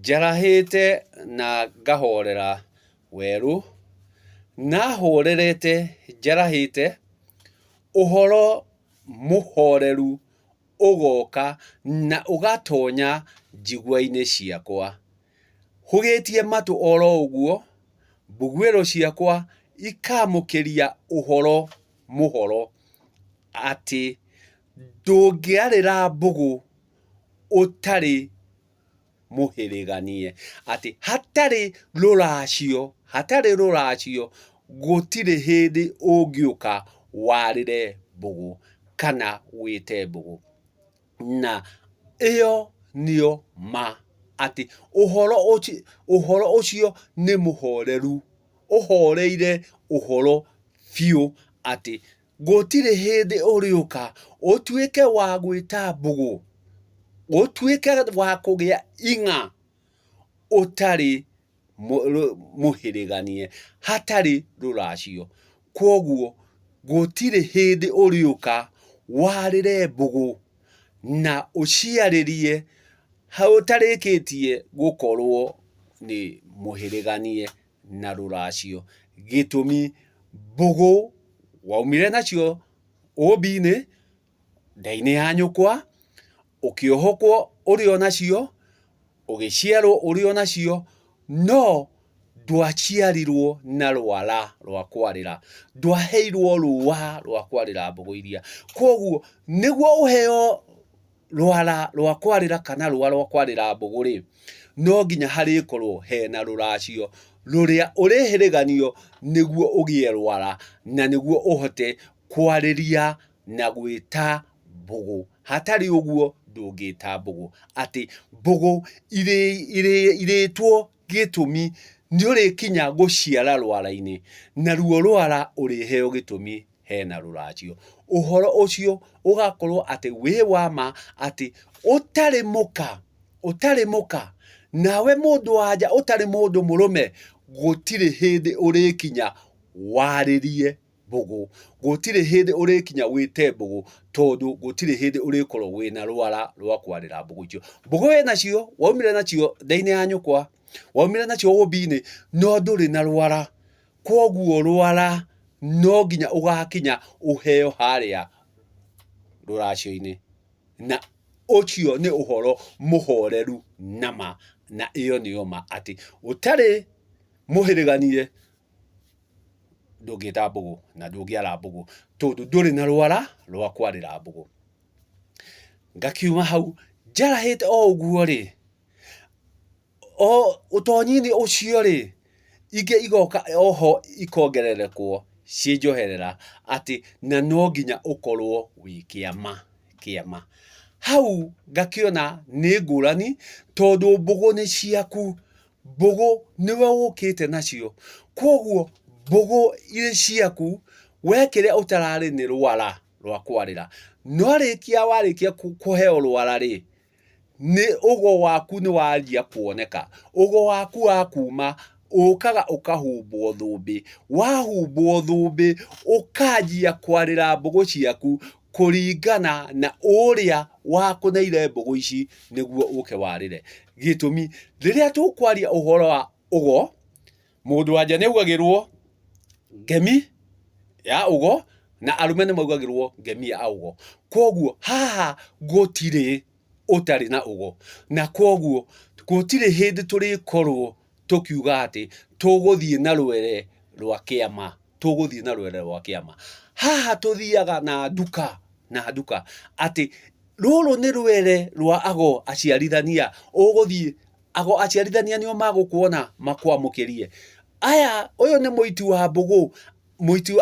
Njarahĩte na ngahorera werũ, nahorerete njarahĩte, ũhoro mũhoreru ũgoka na ũgatonya njigua-inĩ ciakwa. Hũgĩtie matũ oro ũguo, mbugwĩro ciakwa ikamũkĩria ũhoro mũhoro atĩ ndũngĩarĩra mbũgũ ũtarĩ mũhĩrĩganie, atĩ hatarĩ rũracio gũtirĩ hĩndĩ ũngĩũka warĩre mbũgũ kana wĩte mbũgũ. Na ĩyo nĩyo ma, atĩ ũhoro ũcio nĩ mũhoreru, ũhoreire ũhoro biũ, atĩ gũtirĩ hĩndĩ ũrĩũka ũtuĩke wa gwĩta mbũgũ, ũtuĩke wa kũgĩa ing'a ũtarĩ mũhĩrĩganie, hatarĩ rũracio. Kwoguo gũtirĩ hĩndĩ ũrĩũka warĩre mbũgũ na ũciarĩrie ũtarĩkĩtie gũkorwo nĩ mũhĩrĩganie na rũracio. Gĩtũmi mbũgũ waumire nacio ũmbi-inĩ, nda-inĩ ya nyũkwa, ũkĩohokwo ũrĩ o nacio, ũgĩciarwo ũrĩ o nacio, no ndwaciarirwo na rwara rwa kwarĩra, ndwaheirwo rũa rwa kwarĩra mbũgũ iria. Kwoguo nĩguo ũheo rwara rwa kwarĩra kana rũa rwa kwarĩra mbũgũ-rĩ, no nginya harĩkorwo hena rũracio rũrĩa ũrĩhĩrĩganio nĩguo ũgĩe rwara na nĩguo ũhote kwarĩria na gwĩta mbũgũ. Hatarĩ ũguo ndũngĩta mbũgũ. Atĩ mbũgũ irĩtwo gĩtũmi nĩ ũrĩkinya gũciara rwara-inĩ, naruo rwara ũrĩheo gĩtũmi hena rũracio. Ũhoro ũcio ũgakorwo atĩ wĩ wa ma, atĩ ũtarĩ mũka, nawe mũndũ wanja ũtarĩ mũndũ mũrũme, gũtirĩ hĩndĩ ũrĩkinya warĩrie mbũgũ, gũtirĩ hĩndĩ ũrĩkinya wĩte mbũgũ, tondũ gũtirĩ hĩndĩ ũrĩkorwo wĩna rwara rwa kwarĩra mbũgũ icio. Mbũgũ wĩnacio, waumire nacio nda-inĩ ya nyũkwa, waumire nacio ũmbi-inĩ, no ndũrĩ na rwara. Kwoguo rwara no nginya ũgakinya ũheo harĩa rũracio-inĩ, na ũcio nĩ ũhoro mũhoreru na ma, na ĩyo nĩyo ma, atĩ ũtarĩ mũhĩrĩganie ndũngĩta mbũgũ na ndũngĩara mbũgũ, tondũ ndũrĩ na rwara rwa kwarĩra mbũgũ. Ngakiuma hau njarahĩte o ũguo-rĩ, o ũtonyi-inĩ ũcio-rĩ, ingĩ igoka oho ikongererekwo ciĩ njoherera, atĩ na no nginya ũkorwo wĩ kĩama. Hau ngakĩona nĩ ngũrani, tondũ mbũgũ nĩ ciaku, mbũgũ nĩwe ũkĩte nacio. Kwoguo mbũgũ irĩ ciaku, we kĩrĩa ũtararĩ nĩ rwara rwa kwarĩra, no warĩkia kũheo rwara-rĩ, nĩ ũgo waku nĩ wanjia kuoneka. Ũgo waku wa kuma, ũkaga ũkahumbwo thũmbĩ, wahumbwo thũmbĩ ũkanjia kwarĩra mbũgũ ciaku kũringana na ũrĩa wakũneire mbũgũ ici nĩguo ũke warĩre. Gĩtũmi rĩrĩa tũkwaria ũhoro wa ũgo, mũndũ wanja nĩaugagĩrwo ngemi ya ũgo na arũme nĩmaugagĩrwo ngemi ya ũgo. Kwoguo haha gũtirĩ ũtarĩ na ũgo, na kwoguo gũtirĩ hĩndĩ tũrĩkorwo tũkiuga atĩ tũgũthiĩ na rwere rwa kĩama, Haha tũthiaga na nduka, atĩ rũrũ nĩ rwere rwa ago aciarithania, ũgũthiĩ ago aciarithania nĩo magũkuona makwamũkĩrie. Ũyũ nĩ mũiti wa mbũgũ,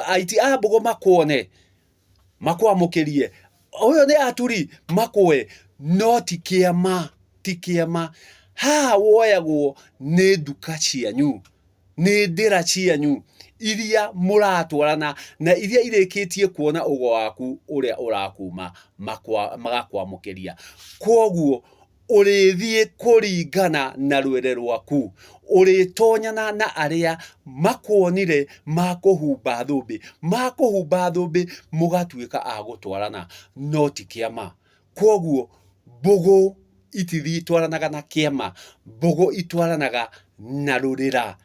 aiti a mbũgũ makuone makwamũkĩrie. Ũyũ nĩ aturi makũe, no ti kĩama. Haha woyagwo nĩ nduka cianyu, nĩ ndĩra cianyu iria mũratwarana na iria irĩkĩtie kuona ũgo waku ũrĩa ũrakuma magakwamũkĩria. Kwoguo ũrĩthiĩ kũringana na rwere rwaku, ũrĩtonyana na arĩa makuonire makũhumba thũmbĩ, mũgatuĩka a gũtwarana, no ti kĩama. Kwoguo mbũgũ itithi itwaranaga na kiama, mbogo itwaranaga na rurira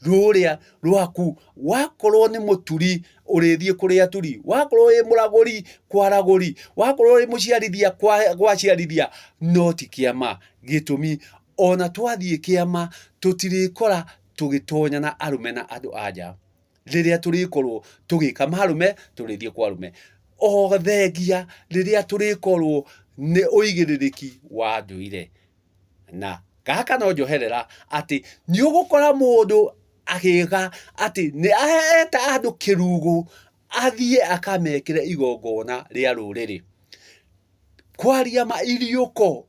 ruria rwaku. Wakorwo ni muturi urithie kuria turi, wakorwo wi muraguri kwa raguri, wakorwo wi muciarithia kwa ciarithia, no ti kiama. Gitumi ona twathie kiama tutirikora tugitonya na arume na andu anja. Riria turikorwo tugika marume turithie kwa arume. O thengia riria turikorwo ni uigiririki wa nduire. Na gaka no njoherera ati ni ugukora mundu agiga ati ni aheta andu kirugu athie akamekire igongona ria ruriri. Kwaria ma iriuko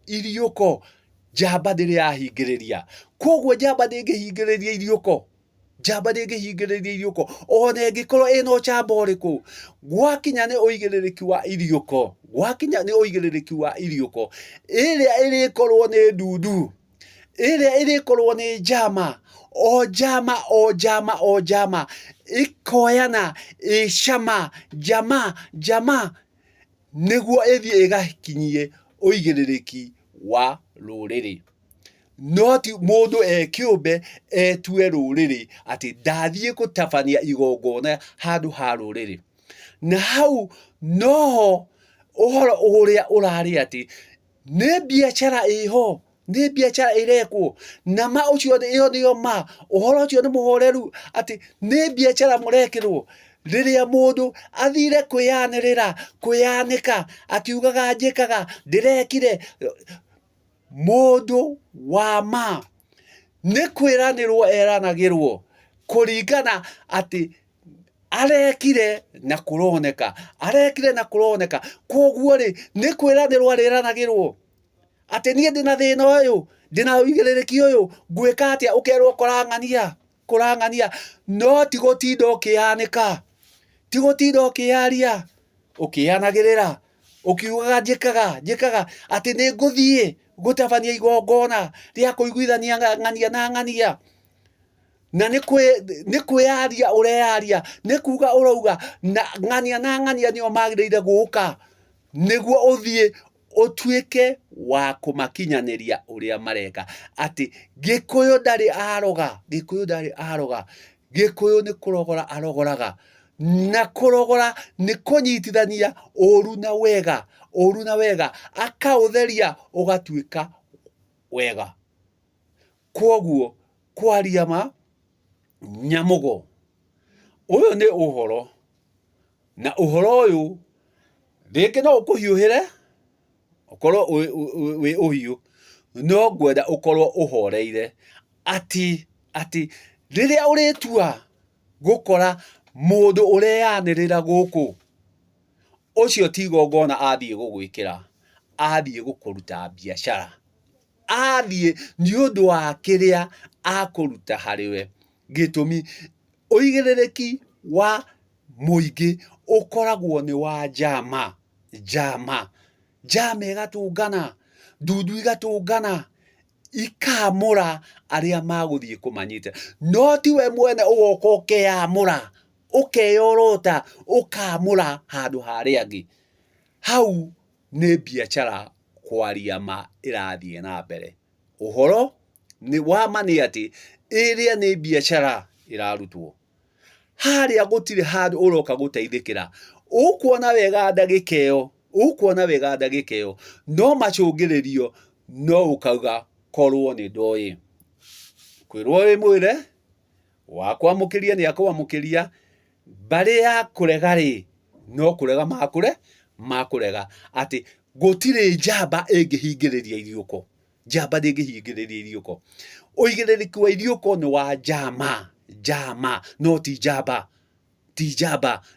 njamba ndirahingiriria. Koguo njamba ndingihingiriria iriuko. Njamba ndingihingiriria iriuko. Ona ingikorwo ina njamba uriku, gwakinya ni uigiririki wa iriuko, gwakinya ni uigiririki wa iriuko, iria irikorwo ni ndundu, iria irikorwo ni njama, o njama ikoyana icama njama niguo ithie igakinyie uigiririki wa ruriri. No ti mundu kiumbe etue ruriri ati ndathie gutabania igongona handu ha ruriri. Na hau noho uhoro uria urari ati ni biashara iho, ni biashara irekwo, na ma ucio nio ma uhoro ucio ni muhoreru ati ni biashara murekirwo. Riria mundu athire kuyanika akiugaga njikaga ndirekire, mundu wa ma ni kwiranirwo eranagirwo kuringana ati arekire na kuroneka, arekire na kuroneka. Koguo ri ni kwiranirwo ariranagirwo ati nie ndina thina uyu, ndina uigiririki uyu, ngwika atia, ukerwo kurang'ania. No ti gutinda ukianika, ti gutinda ukiaria, ukianagirira, ukiugaga njikaga ati ni nguthie gutabania igongona ria kuiguithania ng'ania na ng'ania. Na ni kwiaria urearia, ni kuga urauga, na ng'ania nio magirire guka niguo uthie utuike wa kumakinyaniria uria mareka. Ati Gikuyu ndari aroga, Gikuyu ni kurogora arogoraga, na kurogora ni kunyitithania uru na wega, akautheria ugatuika wega. Koguo kwaria ma nyamugo uyu ni uhoro, na uhoro uyu ringi no ukuhiuhire ukorwo wi uhiu, no ngwenda ukorwo uhoreire ati riria uritua gukora mundu ureyanirira guku, ucio ti igongona athie gugwikira, athie gukuruta biashara, athie ni undu wa kiria akuruta hariwe. Gitumi uigiririki wa muingi ukoragwo ni wa njama igatungana, ndundu igatungana, ikamura aria maguthie kumanyita. No ti we mwene ugoka ukeyamura, ukeyorota, ukamura handu haria angi. Hau ni biashara kwaria ma irathie na mbere. Uhoro ni wa ma ni ati iria ni biashara irarutwo. Haria gutire handu uroka guteithikira, ukuona wega ndagika iyo, no macungiririo, no ukauga korwo ni ndoi. Kwirwo wi mwire wakwamukiria ni akwamukiria, bari ya kurega ri no kurega makurega. Ati gutire njamba ingihingiriria iriuko, njamba ndingihingiriria iriuko. Uigiririki wa iriuko ni wa njama, no ti njamba,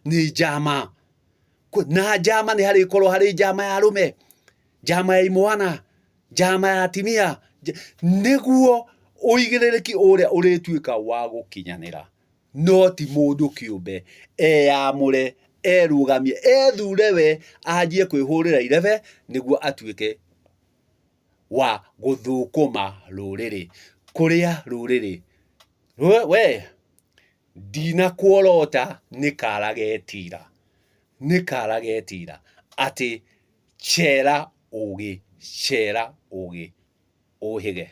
ni njama. Na njama ni hari korwo hari njama ya arume, njama ya imwana, njama ya atimia, niguo uigiririki uria urituika wa gukinyanira. No ti mundu kiumbe eyamure, erugamie, ethure we, anjie kwihurira irebe niguo atuike wa guthukuma ruriri. Kuria ruriri we ndina kuorota nikaragetira ati chera ugi cera ũgĩ ũhĩge.